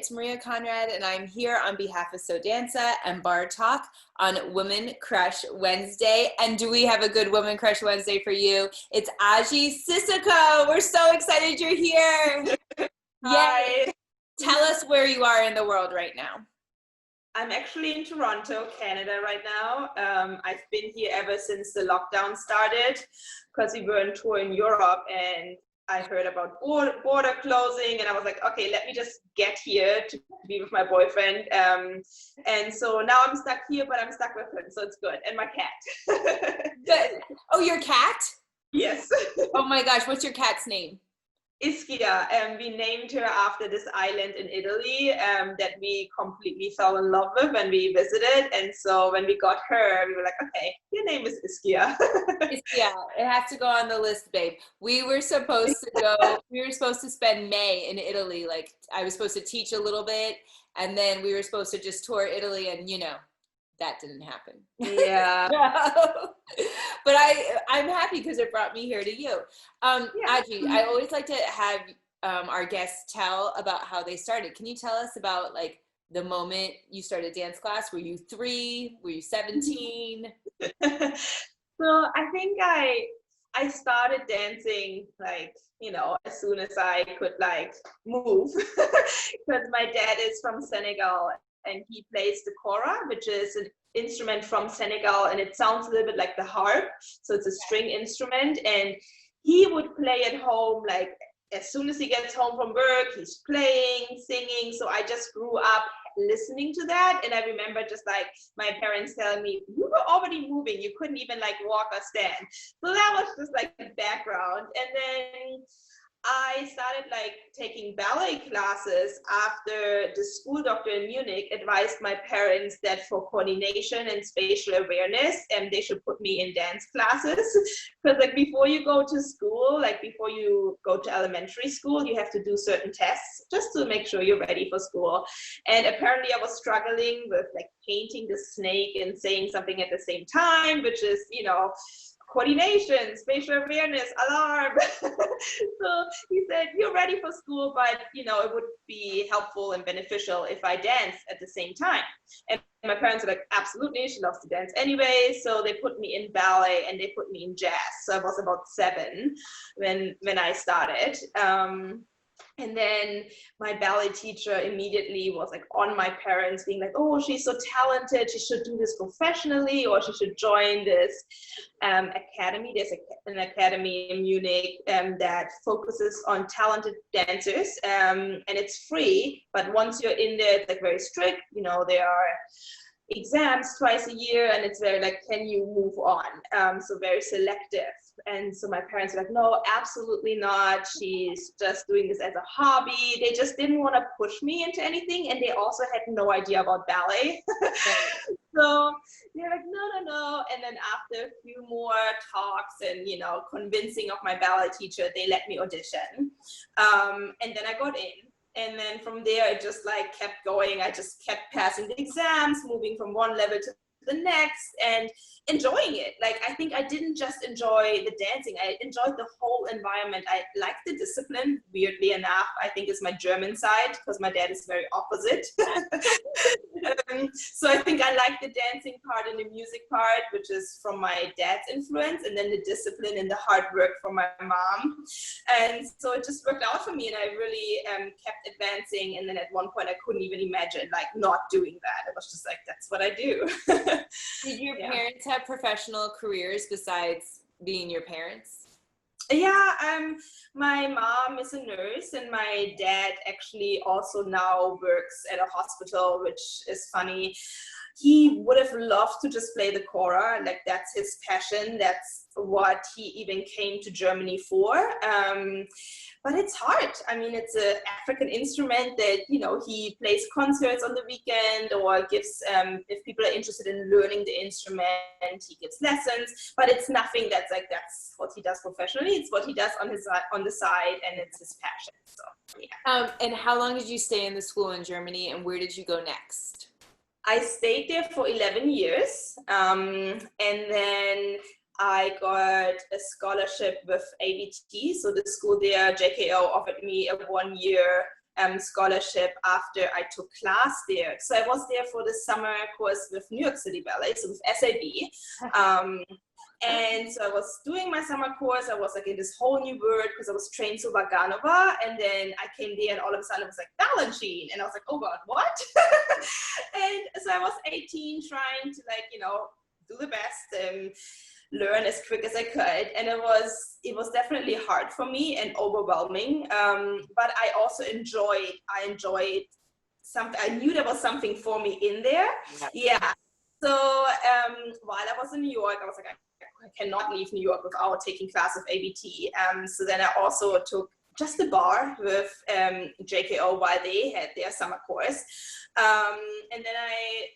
it's Maria Konrad, and I'm here on behalf of Só Dança and Barre Talk on Woman Crush Wednesday. And do we have a good Woman Crush Wednesday for you? It's Adji Cissoko. We're so excited you're here. Hi. Yay. Tell us where you are in the world right now. I'm actually in Toronto, Canada right now. I've been here ever since the lockdown started because we were on tour in Europe and I heard about border closing and I was like, okay, let me just get here to be with my boyfriend. And so now I'm stuck here, but I'm stuck with him, so it's good. And my cat. Good. Oh, your cat? Yes. Oh my gosh, what's your cat's name? Ischia, we named her after this island in Italy that we completely fell in love with when we visited. And so when we got her, we were like, okay, your name is Ischia. Ischia, it has to go on the list, babe. We were supposed to spend May in Italy. Like, I was supposed to teach a little bit, and then we were supposed to just tour Italy, and that didn't happen. Yeah. But I'm happy because it brought me here to you. Adji, I always like to have our guests tell about how they started. Can you tell us about like the moment you started dance class? Were you 3? Were you 17? So I think I started dancing like, as soon as I could like move because my dad is from Senegal and he plays the kora, which is an instrument from Senegal, and it sounds a little bit like the harp. So it's a string instrument, and he would play at home like as soon as he gets home from work, he's playing, singing. So I just grew up listening to that, and I remember just like my parents telling me, you were already moving, you couldn't even like walk or stand. So that was just like the background. And then I started like taking ballet classes after the school doctor in Munich advised my parents that for coordination and spatial awareness, they should put me in dance classes. Because like before you go to school, like before you go to elementary school, you have to do certain tests just to make sure you're ready for school. And apparently I was struggling with like painting the snake and saying something at the same time, which is, coordination, spatial awareness, alarm. So he said, you're ready for school, but it would be helpful and beneficial if I dance at the same time. And my parents were like, absolutely, she loves to dance anyway. So they put me in ballet and they put me in jazz. So I was about 7 when I started. And then my ballet teacher immediately was like on my parents being like, oh, she's so talented, she should do this professionally, or she should join this academy. There's an academy in Munich that focuses on talented dancers, and it's free. But once you're in there, it's like very strict. There are exams twice a year, and it's very like, can you move on? So very selective. And so my parents were like, no, absolutely not. She's just doing this as a hobby. They just didn't want to push me into anything, and they also had no idea about ballet. So they're like, no. And then after a few more talks and, convincing of my ballet teacher, they let me audition. And then I got in. And then from there, it just like kept going. I just kept passing the exams, moving from one level to the next, and enjoying it. Like, I think I didn't just enjoy the dancing, I enjoyed the whole environment. I liked the discipline, weirdly enough. I think it's my German side because my dad is very opposite. So I think I like the dancing part and the music part, which is from my dad's influence, and then the discipline and the hard work from my mom. And so it just worked out for me, and I really kept advancing. And then at one point I couldn't even imagine like not doing that. It was just like, that's what I do. Did your parents have professional careers besides being your parents? Yeah, my mom is a nurse, and my dad actually also now works at a hospital, which is funny. He would have loved to just play the kora, like that's his passion. That's what he even came to Germany for. But it's hard. I mean, it's an African instrument that, he plays concerts on the weekend, or gives, if people are interested in learning the instrument, he gives lessons, but it's nothing that's what he does professionally. It's what he does on the side, and it's his passion. So, yeah. And how long did you stay in the school in Germany, and where did you go next? I stayed there for 11 years, and then I got a scholarship with ABT. So the school there, JKO, offered me a 1-year scholarship after I took class there. So I was there for the summer course with New York City Ballet, so with SAB. And so I was doing my summer course. I was like in this whole new world because I was trained to Vaganova. And then I came there and all of a sudden it was like Balanchine. And I was like, oh God, what? And so I was 18 trying to like, you know, do the best and learn as quick as I could. And it was definitely hard for me and overwhelming. But I also enjoyed something. I knew there was something for me in there. Yeah. So while I was in New York, I was like, I cannot leave New York without taking class of ABT. So then I also took just a bar with JKO while they had their summer course. And then I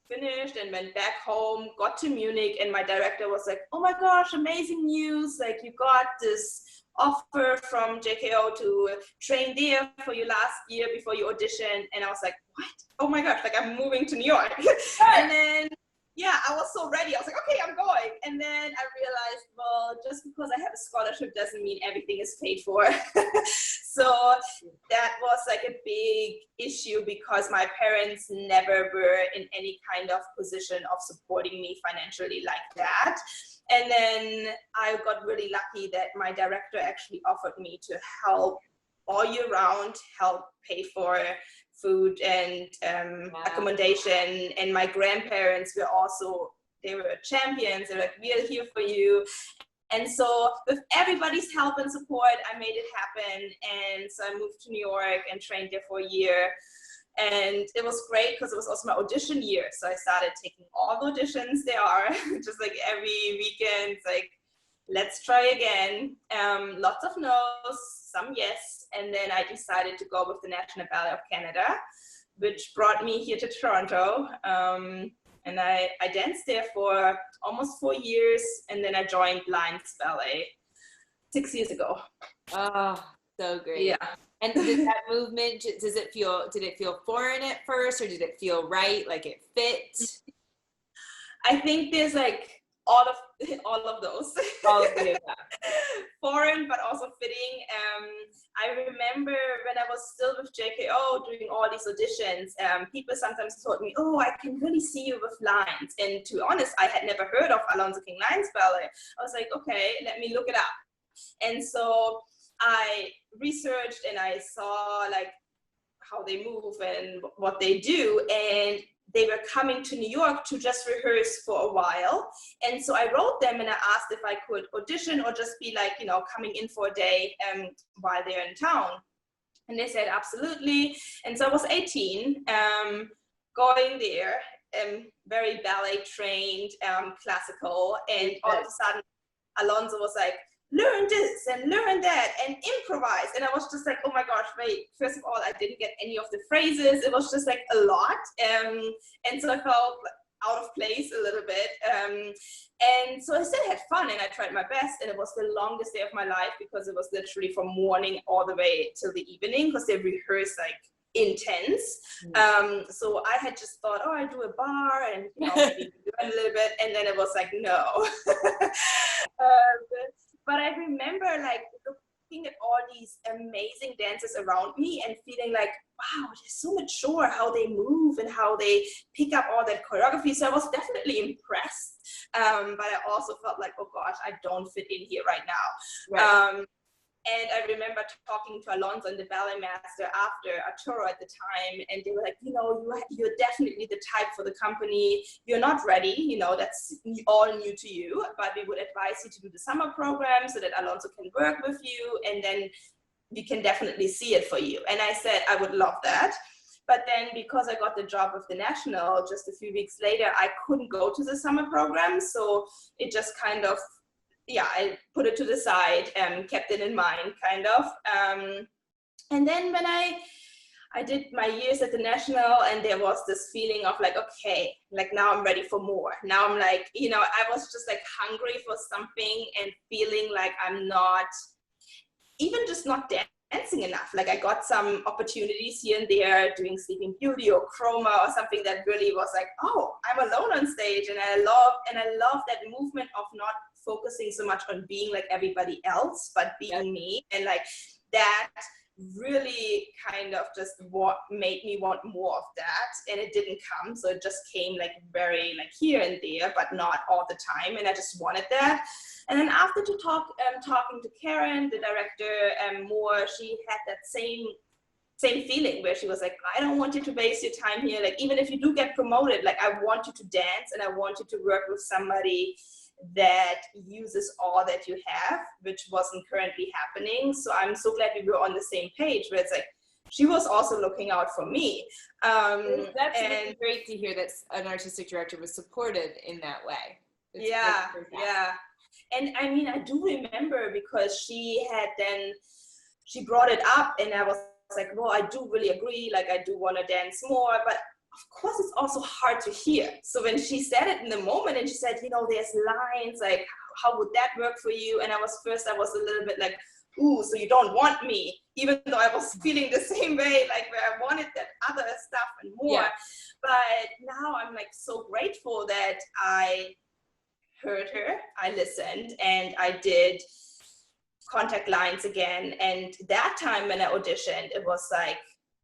finished and went back home, got to Munich, and my director was like, oh my gosh, amazing news. Like you got this offer from JKO to train there for your last year before you audition. And I was like, what? Oh my gosh, like I'm moving to New York. And then, yeah, I was so ready. I was like, okay, I'm going. And then I realized, well, just because I have a scholarship doesn't mean everything is paid for. So that was like a big issue because my parents never were in any kind of position of supporting me financially like that. And then I got really lucky that my director actually offered me to help all year round, help pay for food and accommodation. And my grandparents were also, they were champions. They're like, we're here for you. And so with everybody's help and support, I made it happen. And so I moved to New York and trained there for a year. And it was great because it was also my audition year. So I started taking all the auditions there are, just like every weekend, like, let's try again. Lots of no's, some yes. And then I decided to go with the National Ballet of Canada, which brought me here to Toronto. And I danced there for almost 4 years. And then I joined Lions Ballet 6 years ago. Oh, so great. Yeah. And did that movement, did it feel foreign at first, or did it feel right, like it fit? I think there's like all of those. All of the Foreign, but also fitting. I remember when I was still with JKO doing all these auditions, people sometimes told me, oh, I can really see you with lines. And to be honest, I had never heard of Alonzo King Lines Ballet. I was like, okay, let me look it up. And so I researched and I saw like how they move and what they do. And they were coming to New York to just rehearse for a while. And so I wrote them and I asked if I could audition or just be like, you know, coming in for a day while they're in town. And they said, absolutely. And so I was 18, going there, very ballet trained, classical. And all of a sudden, Alonzo was like, learn this and learn that and improvise. And I was just like, oh my gosh, wait, first of all, I didn't get any of the phrases. It was just like a lot. And so I felt out of place a little bit. And so I still had fun and I tried my best. And it was the longest day of my life because it was literally from morning all the way till the evening because they rehearse like intense. So I had just thought, oh, I do a bar and you know, maybe learn a little bit. And then it was like, no. But I remember like looking at all these amazing dancers around me and feeling like, wow, they're so mature how they move and how they pick up all that choreography. So I was definitely impressed. But I also felt like, oh gosh, I don't fit in here right now. Right. And I remember talking to Alonzo and the ballet master after Arturo at the time, and they were like, you know, you're definitely the type for the company. You're not ready, you know, that's all new to you, but we would advise you to do the summer program so that Alonzo can work with you, and then we can definitely see it for you. And I said, I would love that. But then because I got the job with the National just a few weeks later, I couldn't go to the summer program. So it just kind of, yeah, I put it to the side and kept it in mind, kind of. And then when I did my years at the National, and there was this feeling of like, okay, like now I'm ready for more. Now I'm like, you know, I was just like hungry for something and feeling like I'm not, even just not dancing enough. Like I got some opportunities here and there doing Sleeping Beauty or Chroma or something that really was like, oh, I'm alone on stage. And I love that movement of not focusing so much on being like everybody else, but being me. And like that really kind of just what made me want more of that, and it didn't come, so it just came like very like here and there, but not all the time, and I just wanted that. And then after talking to Karen, the director, more, she had that same feeling where she was like, I don't want you to waste your time here, like even if you do get promoted, like I want you to dance and I want you to work with somebody that uses all that you have, which wasn't currently happening. So I'm so glad we were on the same page, where it's like she was also looking out for me. That's really great to hear that an artistic director was supportive in that way. Yeah. And I mean, I do remember because she brought it up, and I was like, well, I do really agree, like I do want to dance more, but of course it's also hard to hear. So when she said it in the moment and she said, you know, there's lines, like how would that work for you? And I was a little bit like, ooh, so you don't want me, even though I was feeling the same way, like where I wanted that other stuff and more. Yeah. But now I'm like so grateful that I heard her, I listened, and I did contact lines again. And that time when I auditioned, it was like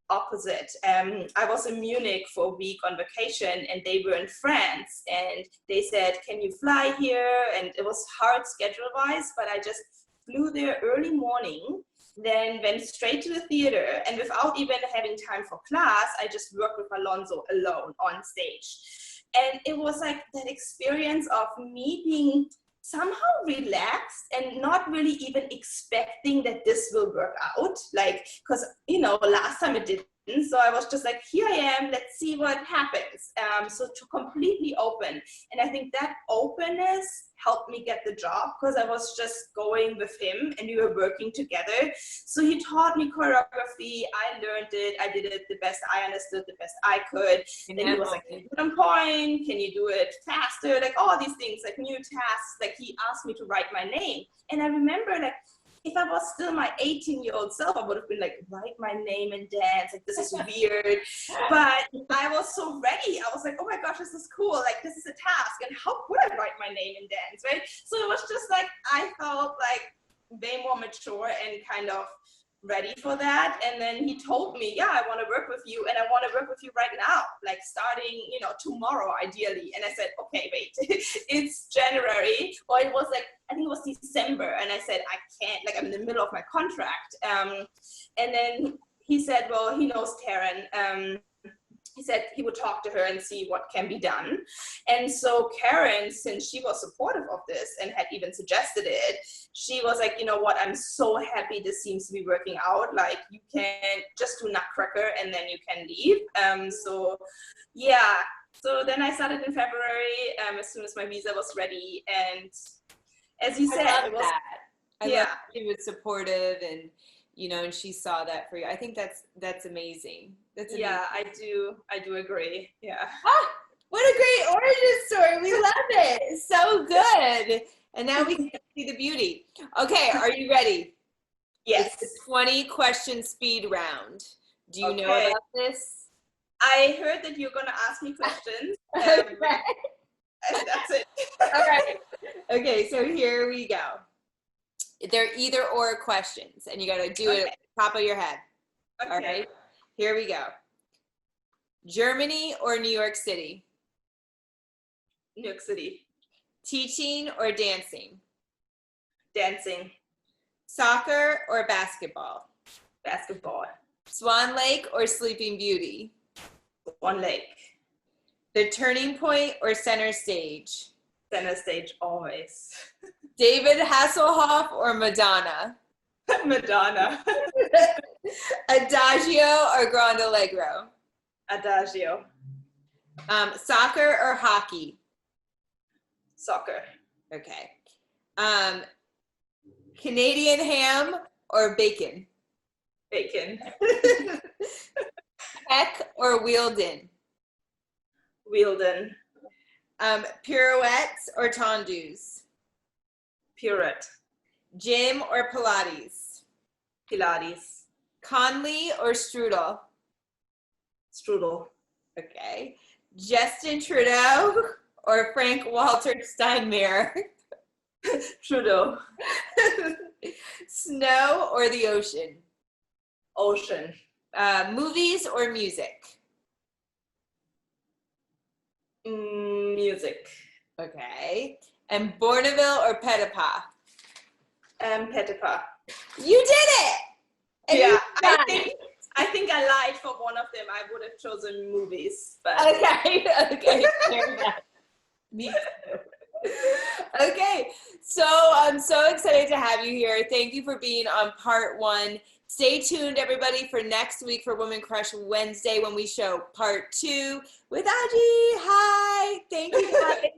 opposite. I was in Munich for a week on vacation, and they were in France, and they said, can you fly here? And it was hard schedule wise, but I just flew there early morning, then went straight to the theater, and without even having time for class, I just worked with Alonso alone on stage. And it was like that experience of me being somehow relaxed and not really even expecting that this will work out, like, because you know last time it didn't, so I was just like, here I am, let's see what happens. So to completely open, and I think that openness helped me get the job, because I was just going with him and we were working together. So he taught me choreography, I learned it, I did it the best I understood, the best I could. And then he was like, can you do it on point, can you do it faster, like all these things, like new tasks. Like he asked me to write my name, and I remember like, if I was still my 18-year-old self, I would have been like, write my name and dance, like this is weird. But I was so ready. I was like, oh my gosh, this is cool. Like this is a task, and how could I write my name and dance, right? So it was just like, I felt like way more mature and kind of ready for that. And then he told me, yeah, I want to work with you, and I want to work with you right now, like starting, you know, tomorrow ideally. And I said, okay, wait, it's January, or it was like, I think it was December, and I said, I can't, like I'm in the middle of my contract. And then he said, well, he knows Karen. He said he would talk to her and see what can be done. And so Karen, since she was supportive of this and had even suggested it, she was like, you know what, I'm so happy this seems to be working out. Like you can just do Nutcracker and then you can leave. So yeah, so then I started in February as soon as my visa was ready. And as you said, it was, I love she was supportive, and you know, and she saw that for you. I think that's amazing. That's amazing. Yeah, I do agree. Yeah. Ah, what a great origin story. We love it. So good. And now we can see the beauty. Okay, are you ready? Yes. It's a 20-question speed round. Do you know about this? I heard that you're going to ask me questions. Okay. And that's it. All right. Okay, so here we go. They're either or questions, and you got to do it at the top of your head. Okay. All right. Here we go. Germany or New York City? New York City. Teaching or dancing? Dancing. Soccer or basketball? Basketball. Swan Lake or Sleeping Beauty? Swan Lake. The Turning Point or Center Stage? Center Stage, always. David Hasselhoff or Madonna? Madonna. Adagio or Grand Allegro? Adagio. Soccer or hockey? Soccer. Okay. Canadian ham or bacon? Bacon. Peck or Wheeldon? Wheeldon. Pirouettes or tendus? Pirouette. Gym or Pilates? Pilates. Conley or strudel? Strudel. Okay. Justin Trudeau or Frank Walter Steinmeier? Trudeau. Snow or the ocean? Ocean. Movies or music? Music. Okay. And Bourneville or Pettipas? Pettipas. You did it! And yeah, you I think I lied for one of them. I would have chosen movies, but okay, fair enough. Me too. Okay, so I'm so excited to have you here. Thank you for being on part 1. Stay tuned, everybody, for next week for Woman Crush Wednesday when we show part 2 with Adji. Hi, thank you guys.